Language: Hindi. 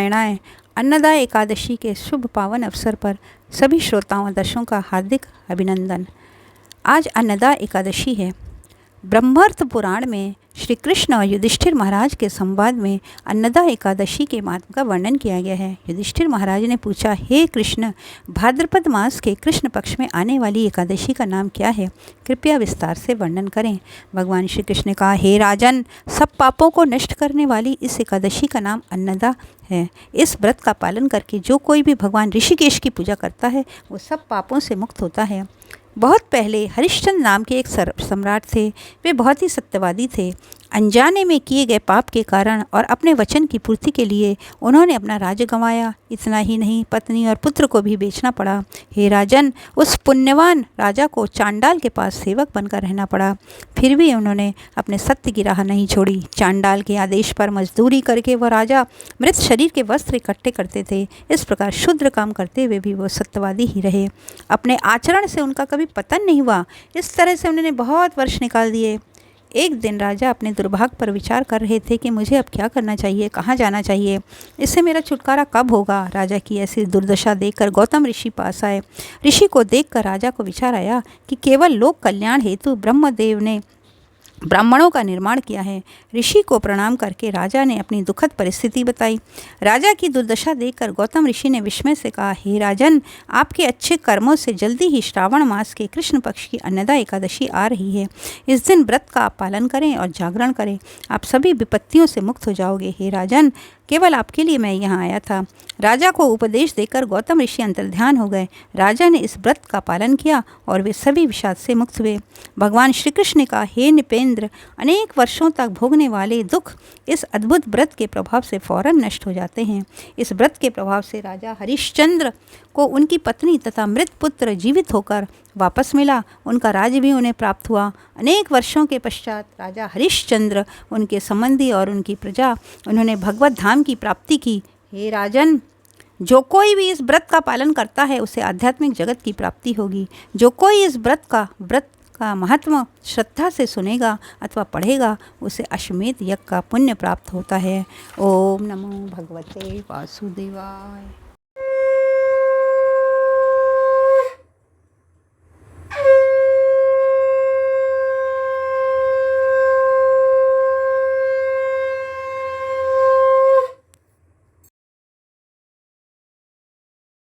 नारायणाय। अन्नदा एकादशी के शुभ पावन अवसर पर सभी श्रोताओं और दर्शकों का हार्दिक अभिनंदन। आज अन्नदा एकादशी है। ब्रह्मार्थ पुराण में श्री कृष्ण और युधिष्ठिर महाराज के संवाद में अन्नदा एकादशी के महत्व का वर्णन किया गया है। युधिष्ठिर महाराज ने पूछा, हे कृष्ण, भाद्रपद मास के कृष्ण पक्ष में आने वाली एकादशी का नाम क्या है? कृपया विस्तार से वर्णन करें। भगवान श्री कृष्ण ने कहा, हे राजन, सब पापों को नष्ट करने वाली इस एकादशी का नाम अन्नदा है। इस व्रत का पालन करके जो कोई भी भगवान ऋषिकेश की पूजा करता है वो सब पापों से मुक्त होता है। बहुत पहले हरिश्चंद्र नाम के एक सम्राट थे। वे बहुत ही सत्यवादी थे। अनजाने में किए गए पाप के कारण और अपने वचन की पूर्ति के लिए उन्होंने अपना राज्य गंवाया। इतना ही नहीं, पत्नी और पुत्र को भी बेचना पड़ा। हे राजन, उस पुण्यवान राजा को चांडाल के पास सेवक बनकर रहना पड़ा। फिर भी उन्होंने अपने सत्य की राह नहीं छोड़ी। चांडाल के आदेश पर मजदूरी करके वह राजा मृत शरीर के वस्त्र इकट्ठे करते थे। इस प्रकार क्षुद्र काम करते हुए भी वो सत्यवादी ही रहे। अपने आचरण से उनका कभी पतन नहीं हुआ। इस तरह से उन्होंने बहुत वर्ष निकाल दिए। एक दिन राजा अपने दुर्भाग्य पर विचार कर रहे थे कि मुझे अब क्या करना चाहिए, कहाँ जाना चाहिए, इससे मेरा छुटकारा कब होगा। राजा की ऐसी दुर्दशा देखकर गौतम ऋषि पास आए। ऋषि को देखकर राजा को विचार आया कि केवल लोक कल्याण हेतु ब्रह्मदेव ने ब्राह्मणों का निर्माण किया है। ऋषि को प्रणाम करके राजा ने अपनी दुखद परिस्थिति बताई। राजा की दुर्दशा देखकर गौतम ऋषि ने विस्मय से कहा, हे राजन, आपके अच्छे कर्मों से जल्दी ही श्रावण मास के कृष्ण पक्ष की अन्नदा एकादशी आ रही है। इस दिन व्रत का आप पालन करें और जागरण करें। आप सभी विपत्तियों से मुक्त हो जाओगे। हे राजन, केवल आपके लिए मैं यहाँ आया था। राजा को उपदेश देकर गौतम ऋषि अंतर्ध्यान हो गए। राजा ने इस व्रत का पालन किया और वे सभी विषाद से मुक्त हुए। भगवान श्री कृष्ण ने कहा, हे नृपेंद्र, अनेक वर्षों तक भोगने वाले दुख इस अद्भुत व्रत के प्रभाव से फौरन नष्ट हो जाते हैं। इस व्रत के प्रभाव से राजा हरिश्चंद्र को उनकी पत्नी तथा मृत पुत्र जीवित होकर वापस मिला। उनका राज्य भी उन्हें प्राप्त हुआ। अनेक वर्षों के पश्चात राजा हरिश्चंद्र, उनके संबंधी और उनकी प्रजा, उन्होंने भगवत धाम की प्राप्ति की। हे राजन, जो कोई भी इस व्रत का पालन करता है उसे आध्यात्मिक जगत की प्राप्ति होगी। जो कोई इस व्रत का महत्व श्रद्धा से सुनेगा अथवा पढ़ेगा उसे अश्वमेध यज्ञ का पुण्य प्राप्त होता है। ओम नमो भगवते वासुदेवाय।